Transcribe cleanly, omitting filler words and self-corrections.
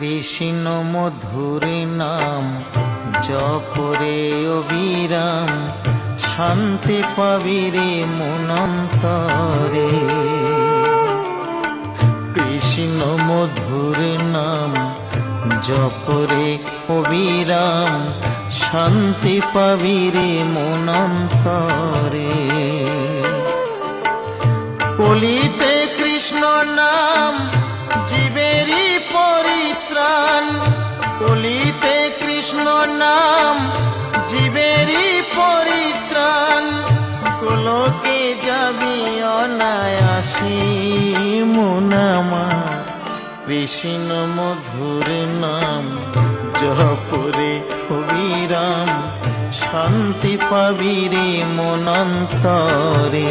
কৃষ্ণ মধুর নাম জপরে অবিরাম, শান্তি পাবি রে মনন্তরে। কৃষ্ণ মধুর নাম জপরে অবিরাম, শান্তি পাবি রে মনন্তরে। কলিতে কৃষ্ণ নাম জীবেরই পরিত্রাণ, কলিতে কৃষ্ণ নাম জীবেরই পরিত্রাণ। গোলকে যাবি অনায়াসে মন আমার, কৃষ্ণ মধুর নাম জপরে অবিরাম, শান্তি পাবি রে মনন্তরে।